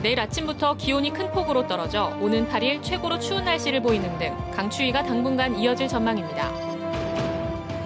내일 아침부터 기온이 큰 폭으로 떨어져 오는 8일 최고로 추운 날씨를 보이는 등 강추위가 당분간 이어질 전망입니다.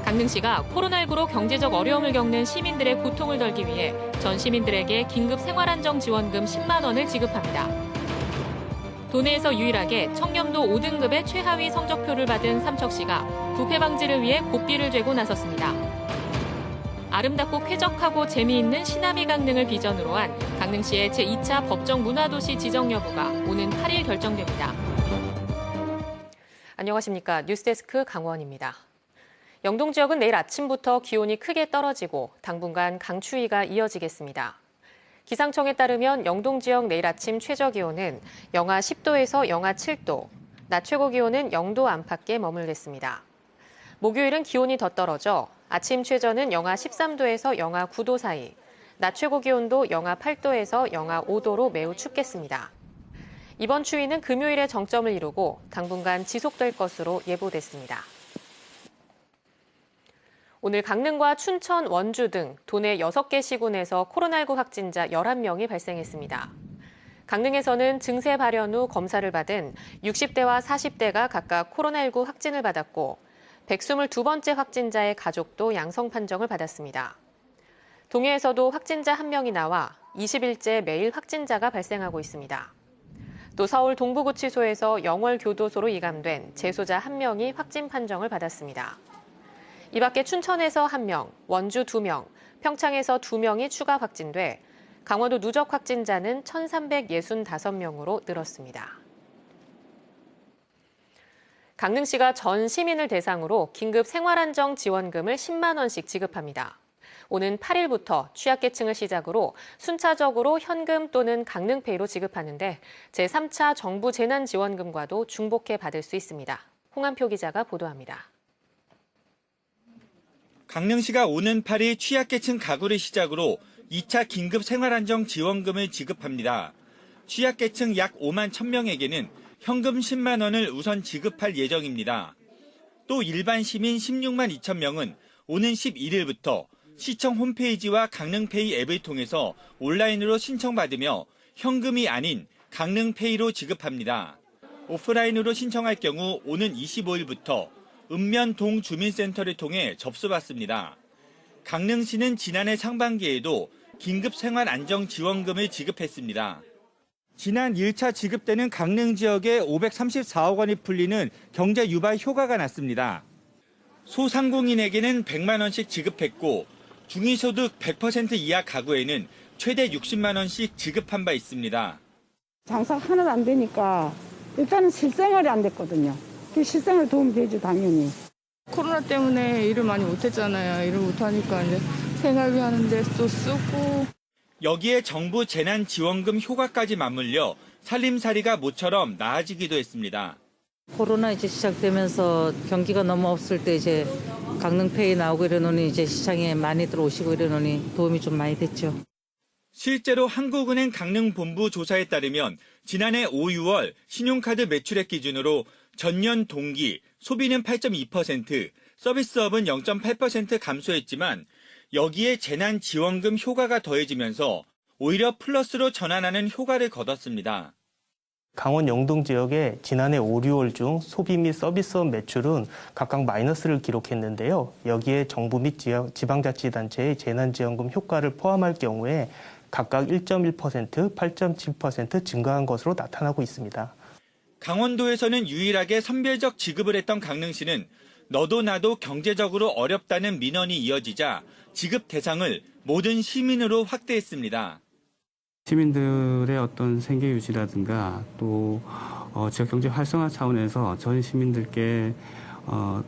강릉시가 코로나19로 경제적 어려움을 겪는 시민들의 고통을 덜기 위해 전 시민들에게 긴급 생활안정지원금 10만 원을 지급합니다. 도내에서 유일하게 청렴도 5등급의 최하위 성적표를 받은 삼척시가 부패 방지를 위해 고삐를 죄고 나섰습니다. 아름답고 쾌적하고 재미있는 시나미 강릉을 비전으로 한 강릉시의 제2차 법정 문화도시 지정 여부가 오는 8일 결정됩니다. 안녕하십니까. 뉴스데스크 강원입니다. 영동 지역은 내일 아침부터 기온이 크게 떨어지고 당분간 강추위가 이어지겠습니다. 기상청에 따르면 영동 지역 내일 아침 최저 기온은 영하 10도에서 영하 7도, 낮 최고 기온은 0도 안팎에 머물겠습니다. 목요일은 기온이 더 떨어져 아침 최저는 영하 13도에서 영하 9도 사이, 낮 최고 기온도 영하 8도에서 영하 5도로 매우 춥겠습니다. 이번 추위는 금요일에 정점을 이루고 당분간 지속될 것으로 예보됐습니다. 오늘 강릉과 춘천, 원주 등 도내 6개 시군에서 코로나19 확진자 11명이 발생했습니다. 강릉에서는 증세 발현 후 검사를 받은 60대와 40대가 각각 코로나19 확진을 받았고 122번째 확진자의 가족도 양성 판정을 받았습니다. 동해에서도 확진자 1명이 나와 20일째 매일 확진자가 발생하고 있습니다. 또 서울 동부구치소에서 영월교도소로 이감된 재소자 1명이 확진 판정을 받았습니다. 이 밖에 춘천에서 1명, 원주 2명, 평창에서 2명이 추가 확진돼 강원도 누적 확진자는 1,365명으로 늘었습니다. 강릉시가 전 시민을 대상으로 긴급 생활안정 지원금을 10만 원씩 지급합니다. 오는 8일부터 취약계층을 시작으로 순차적으로 현금 또는 강릉페이로 지급하는데 제3차 정부 재난지원금과도 중복해 받을 수 있습니다. 홍한표 기자가 보도합니다. 강릉시가 오는 8일 취약계층 가구를 시작으로 2차 긴급 생활안정 지원금을 지급합니다. 취약계층 약 5만 1,000명에게는 현금 10만 원을 우선 지급할 예정입니다. 또 일반 시민 16만 2천 명은 오는 11일부터 시청 홈페이지와 강릉페이 앱을 통해서 온라인으로 신청받으며 현금이 아닌 강릉페이로 지급합니다. 오프라인으로 신청할 경우 오는 25일부터 읍면동 주민센터를 통해 접수받습니다. 강릉시는 지난해 상반기에도 긴급 생활안정지원금을 지급했습니다. 지난 1차 지급 때는 강릉 지역에 534억 원이 풀리는 경제 유발 효과가 났습니다. 소상공인에게는 100만 원씩 지급했고 중위소득 100% 이하 가구에는 최대 60만 원씩 지급한 바 있습니다. 장사가 하나도 안 되니까 일단은 실생활이 안 됐거든요. 그 실생활 도움이 되죠, 당연히. 코로나 때문에 일을 많이 못했잖아요. 일을 못하니까 이제 생활비 하는데 또 쓰고. 여기에 정부 재난지원금 효과까지 맞물려 살림살이가 모처럼 나아지기도 했습니다. 코로나 이제 시작되면서 경기가 너무 없을 때 이제 강릉페이 나오고 이러노니 이제 시장에 많이 들어오시고 이러노니 도움이 좀 많이 됐죠. 실제로 한국은행 강릉본부 조사에 따르면 지난해 5, 6월 신용카드 매출액 기준으로 전년 동기 소비는 8.2%, 서비스업은 0.8% 감소했지만 여기에 재난지원금 효과가 더해지면서 오히려 플러스로 전환하는 효과를 거뒀습니다. 강원 영동 지역의 지난해 5, 6월 중 소비 및 서비스업 매출은 각각 마이너스를 기록했는데요. 여기에 정부 및 지방자치단체의 재난지원금 효과를 포함할 경우에 각각 1.1%, 8.7% 증가한 것으로 나타나고 있습니다. 강원도에서는 유일하게 선별적 지급을 했던 강릉시는 너도 나도 경제적으로 어렵다는 민원이 이어지자 지급 대상을 모든 시민으로 확대했습니다. 시민들의 어떤 생계 유지라든가 또 지역 경제 활성화 차원에서 전 시민들께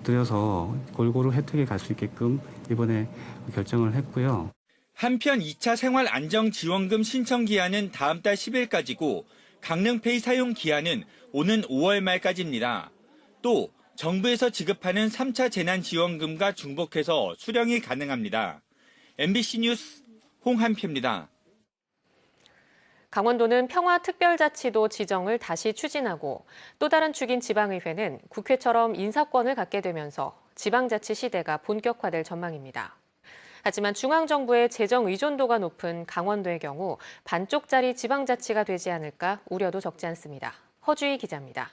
드려서 골고루 혜택에 갈 수 있게끔 이번에 결정을 했고요. 한편 2차 생활안정지원금 신청 기한은 다음 달 10일까지고 강릉페이 사용 기한은 오는 5월 말까지입니다. 또 정부에서 지급하는 3차 재난지원금과 중복해서 수령이 가능합니다. MBC 뉴스 홍한표입니다. 강원도는 평화특별자치도 지정을 다시 추진하고 또 다른 축인 지방의회는 국회처럼 인사권을 갖게 되면서 지방자치 시대가 본격화될 전망입니다. 하지만 중앙정부의 재정 의존도가 높은 강원도의 경우 반쪽짜리 지방자치가 되지 않을까 우려도 적지 않습니다. 허주희 기자입니다.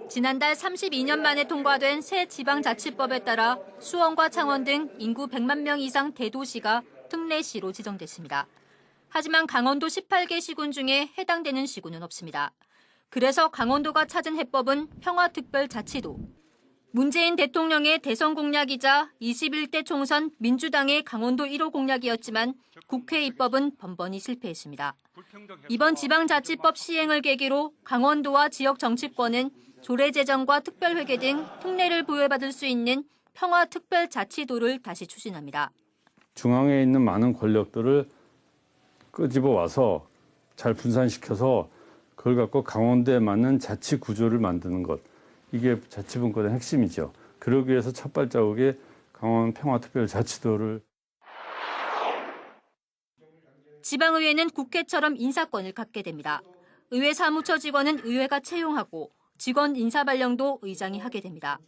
지난달 32년 만에 통과된 새 지방자치법에 따라 수원과 창원 등 인구 100만 명 이상 대도시가 특례시로 지정됐습니다. 하지만 강원도 18개 시군 중에 해당되는 시군은 없습니다. 그래서 강원도가 찾은 해법은 평화특별자치도. 문재인 대통령의 대선 공약이자 21대 총선 민주당의 강원도 1호 공약이었지만 국회 입법은 번번이 실패했습니다. 이번 지방자치법 시행을 계기로 강원도와 지역 정치권은 조례제정과 특별회계 등 특례를 부여받을 수 있는 평화특별자치도를 다시 추진합니다. 중앙에 있는 많은 권력들을 끄집어 와서 잘 분산시켜서 그걸 갖고 강원도에 맞는 자치 구조를 만드는 것. 이게 자치분권의 핵심이죠. 그러기 위해서 첫 발자국에 강원 평화특별자치도를. 지방의회는 국회처럼 인사권을 갖게 됩니다. 의회 사무처 직원은 의회가 채용하고 직원 인사 발령도 의장이 하게 됩니다.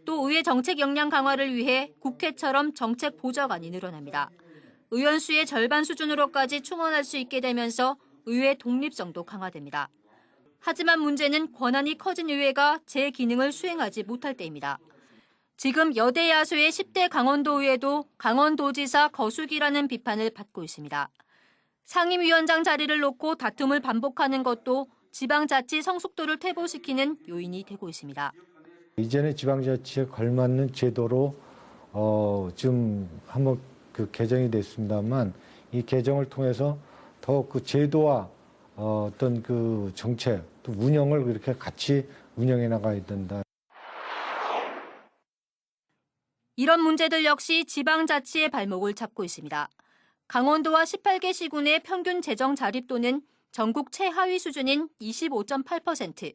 또 의회 정책 역량 강화를 위해 국회처럼 정책 보좌관이 늘어납니다. 의원 수의 절반 수준으로까지 충원할 수 있게 되면서 의회 독립성도 강화됩니다. 하지만 문제는 권한이 커진 의회가 제 기능을 수행하지 못할 때입니다. 지금 여대 야소의 10대 강원도의회도 강원도지사 거수기라는 비판을 받고 있습니다. 상임위원장 자리를 놓고 다툼을 반복하는 것도 지방자치 성숙도를 퇴보시키는 요인이 되고 있습니다. 이전에 지방자치에 걸맞는 제도로 좀 한번 개정이 됐습니다만 이 개정을 통해서 더 그 제도와 어떤 그 정책 또 운영을 이렇게 같이 운영해 나가야 된다. 이런 문제들 역시 지방자치의 발목을 잡고 있습니다. 강원도와 18개 시군의 평균 재정 자립도는 전국 최하위 수준인 25.8%.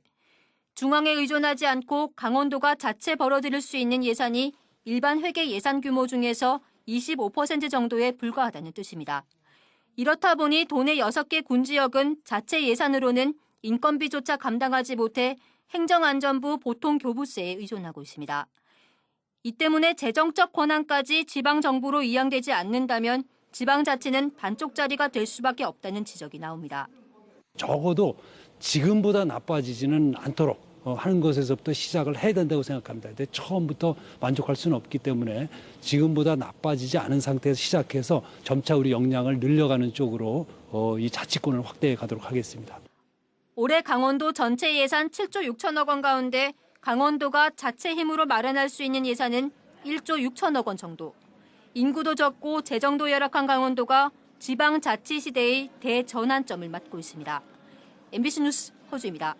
중앙에 의존하지 않고 강원도가 자체 벌어들일 수 있는 예산이 일반 회계 예산 규모 중에서 25% 정도에 불과하다는 뜻입니다. 이렇다 보니 도내 6개 군지역은 자체 예산으로는 인건비조차 감당하지 못해 행정안전부 보통교부세에 의존하고 있습니다. 이 때문에 재정적 권한까지 지방정부로 이양되지 않는다면 지방자치는 반쪽짜리가 될 수밖에 없다는 지적이 나옵니다. 적어도 지금보다 나빠지지는 않도록 하는 것에서부터 시작을 해야 된다고 생각합니다. 근데 처음부터 만족할 수는 없기 때문에 지금보다 나빠지지 않은 상태에서 시작해서 점차 우리 역량을 늘려가는 쪽으로 이 자치권을 확대해 가도록 하겠습니다. 올해 강원도 전체 예산 7조 6천억 원 가운데 강원도가 자체 힘으로 마련할 수 있는 예산은 1조 6천억 원 정도. 인구도 적고 재정도 열악한 강원도가 지방자치 시대의 대전환점을 맞고 있습니다. MBC 뉴스 허주입니다.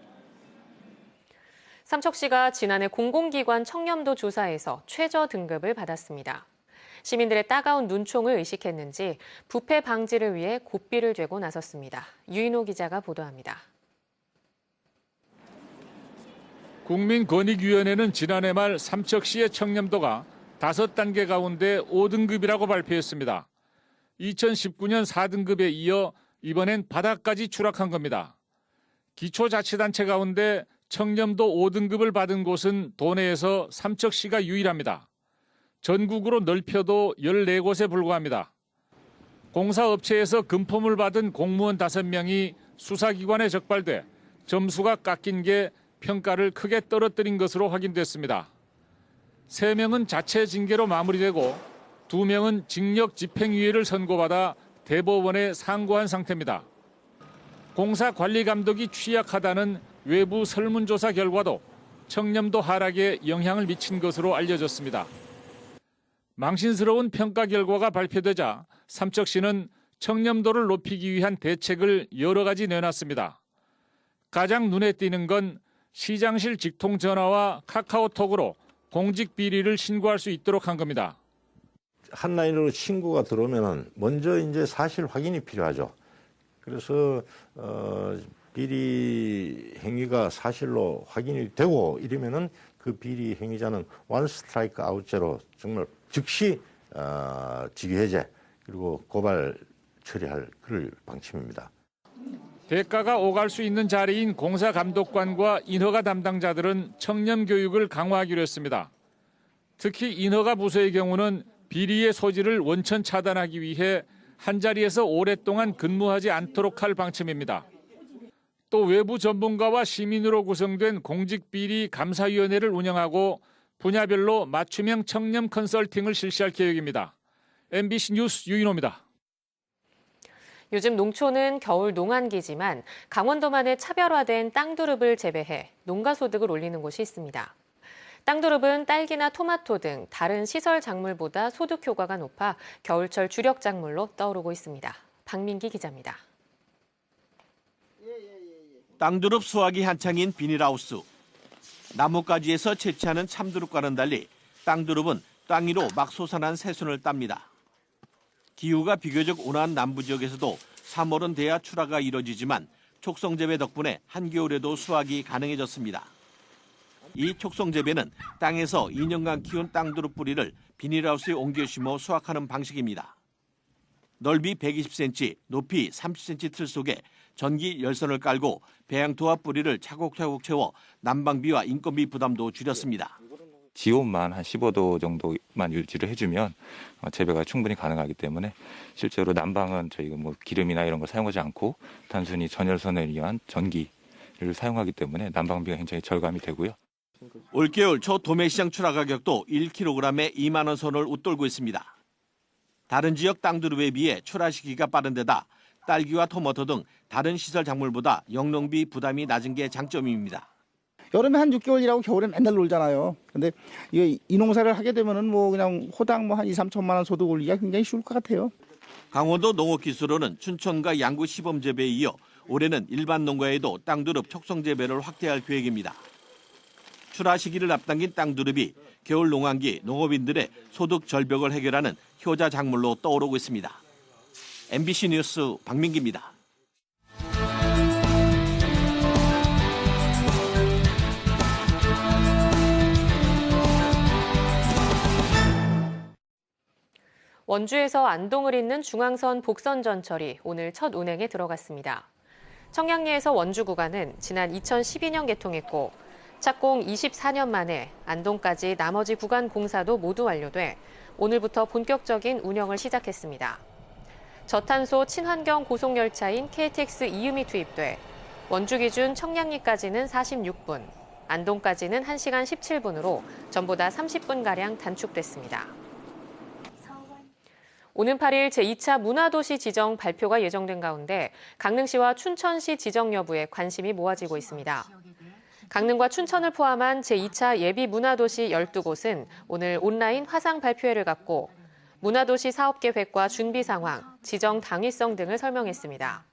삼척시가 지난해 공공기관 청렴도 조사에서 최저 등급을 받았습니다. 시민들의 따가운 눈총을 의식했는지 부패 방지를 위해 고삐를 쬐고 나섰습니다. 유인호 기자가 보도합니다. 국민권익위원회는 지난해 말 삼척시의 청렴도가 5단계 가운데 5등급이라고 발표했습니다. 2019년 4등급에 이어 이번엔 바닥까지 추락한 겁니다. 기초자치단체 가운데 청렴도 5등급을 받은 곳은 도내에서 삼척시가 유일합니다. 전국으로 넓혀도 14곳에 불과합니다. 공사업체에서 금품을 받은 공무원 5명이 수사기관에 적발돼 점수가 깎인 게 평가를 크게 떨어뜨린 것으로 확인됐습니다. 3명은 자체 징계로 마무리되고 2명은 징역 집행유예를 선고받아 대법원에 상고한 상태입니다. 공사관리감독이 취약하다는 외부 설문조사 결과도 청렴도 하락에 영향을 미친 것으로 알려졌습니다. 망신스러운 평가 결과가 발표되자 삼척시는 청렴도를 높이기 위한 대책을 여러 가지 내놨습니다. 가장 눈에 띄는 건 시장실 직통 전화와 카카오톡으로 공직 비리를 신고할 수 있도록 한 겁니다. 한 라인으로 신고가 들어오면 먼저 이제 사실 확인이 필요하죠. 그래서 비리 행위가 사실로 확인이 되고 이러면은 그 비리 행위자는 원 스트라이크 아웃제로 정말 즉시 직위해제 그리고 고발 처리할 그럴 방침입니다. 대가가 오갈 수 있는 자리인 공사감독관과 인허가 담당자들은 청렴 교육을 강화하기로 했습니다. 특히 인허가 부서의 경우는 비리의 소지를 원천 차단하기 위해 한자리에서 오랫동안 근무하지 않도록 할 방침입니다. 또 외부 전문가와 시민으로 구성된 공직비리 감사위원회를 운영하고 분야별로 맞춤형 청렴 컨설팅을 실시할 계획입니다. MBC 뉴스 유인호입니다. 요즘 농촌은 겨울 농한기지만 강원도만의 차별화된 땅두릅을 재배해 농가소득을 올리는 곳이 있습니다. 땅두릅은 딸기나 토마토 등 다른 시설 작물보다 소득 효과가 높아 겨울철 주력 작물로 떠오르고 있습니다. 박민기 기자입니다. 땅두릅 수확이 한창인 비닐하우스. 나뭇가지에서 채취하는 참두릅과는 달리 땅두릅은 땅 위로 막 솟아난 새순을 땁니다. 기후가 비교적 온화한 남부 지역에서도 3월은 돼야 출하가 이뤄지지만 촉성재배 덕분에 한겨울에도 수확이 가능해졌습니다. 이 촉성재배는 땅에서 2년간 키운 땅두릅 뿌리를 비닐하우스에 옮겨 심어 수확하는 방식입니다. 넓이 120cm, 높이 30cm 틀 속에 전기 열선을 깔고 배양토와 뿌리를 차곡차곡 채워 난방비와 인건비 부담도 줄였습니다. 지온만 한 15도 정도만 유지를 해주면 재배가 충분히 가능하기 때문에 실제로 난방은 저희가 뭐 기름이나 이런 걸 사용하지 않고 단순히 전열선을 위한 전기를 사용하기 때문에 난방비가 굉장히 절감이 되고요. 올겨울 초 도매시장 출하 가격도 1kg에 2만 원 선을 웃돌고 있습니다. 다른 지역 땅두릅에 비해 출하 시기가 빠른 데다 딸기와 토마토 등 다른 시설 작물보다 영농비 부담이 낮은 게 장점입니다. 여름에 한 6개월 일하고 겨울에 맨날 놀잖아요. 근데 이 농사를 하게 되면은 뭐 그냥 호당 뭐 한 2, 3천만 원 소득 올리기가 굉장히 쉬울 것 같아요. 강원도 농업기술원은 춘천과 양구 시범 재배에 이어 올해는 일반 농가에도 땅두릅 촉성 재배를 확대할 계획입니다. 출하 시기를 앞당긴 땅두릅이 겨울 농한기 농업인들의 소득 절벽을 해결하는 효자 작물로 떠오르고 있습니다. MBC 뉴스 박민기입니다. 원주에서 안동을 잇는 중앙선 복선 전철이 오늘 첫 운행에 들어갔습니다. 청량리에서 원주 구간은 지난 2012년 개통했고 착공 24년 만에 안동까지 나머지 구간 공사도 모두 완료돼 오늘부터 본격적인 운영을 시작했습니다. 저탄소 친환경 고속열차인 KTX 이음이 투입돼 원주 기준 청량리까지는 46분, 안동까지는 1시간 17분으로 전보다 30분가량 단축됐습니다. 오는 8일 제2차 문화도시 지정 발표가 예정된 가운데 강릉시와 춘천시 지정 여부에 관심이 모아지고 있습니다. 강릉과 춘천을 포함한 제2차 예비 문화도시 12곳은 오늘 온라인 화상 발표회를 갖고 문화도시 사업계획과 준비 상황, 지정 당위성 등을 설명했습니다.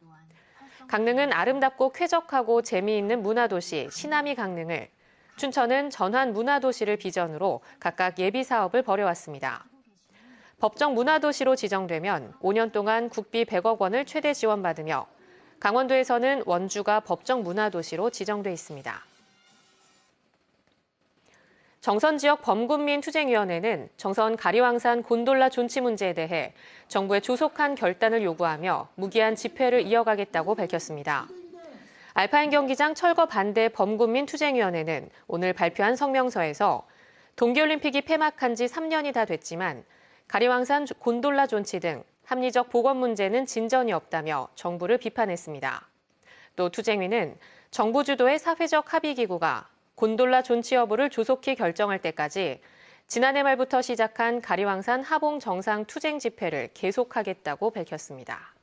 강릉은 아름답고 쾌적하고 재미있는 문화도시 시나미 강릉을, 춘천은 전환 문화도시를 비전으로 각각 예비 사업을 벌여왔습니다. 법정 문화도시로 지정되면 5년 동안 국비 100억 원을 최대 지원받으며 강원도에서는 원주가 법정 문화도시로 지정돼 있습니다. 정선 지역 범군민 투쟁위원회는 정선 가리왕산 곤돌라 존치 문제에 대해 정부에 조속한 결단을 요구하며 무기한 집회를 이어가겠다고 밝혔습니다. 알파인 경기장 철거 반대 범군민 투쟁위원회는 오늘 발표한 성명서에서 동계올림픽이 폐막한 지 3년이 다 됐지만 가리왕산 곤돌라 존치 등 합리적 보건 문제는 진전이 없다며 정부를 비판했습니다. 또 투쟁위는 정부 주도의 사회적 합의기구가 곤돌라 존치 여부를 조속히 결정할 때까지 지난해 말부터 시작한 가리왕산 하봉 정상 투쟁 집회를 계속하겠다고 밝혔습니다.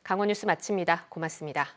강원 뉴스 마칩니다. 고맙습니다.